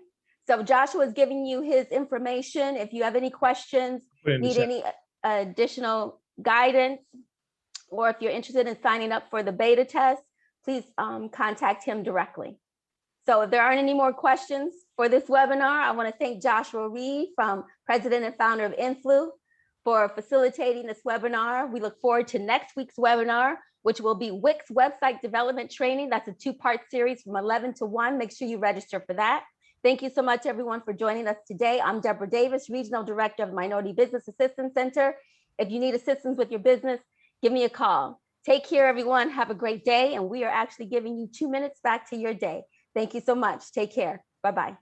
So Joshua is giving you his information. If you have any questions, need any additional guidance, or if you're interested in signing up for the beta test, please contact him directly. So if there aren't any more questions for this webinar, I want to thank Joshua Reed, President and founder of Influ, for facilitating this webinar. We look forward to next week's webinar, which will be Wix website development training. That's a 2-part series from 11 to 1. Make sure you register for that. Thank you so much, everyone, for joining us today. I'm Deborah Davis, Regional Director of Minority Business Assistance Center. If you need assistance with your business, give me a call. Take care, everyone. Have a great day. And we are actually giving you 2 minutes back to your day. Thank you so much. Take care. Bye-bye.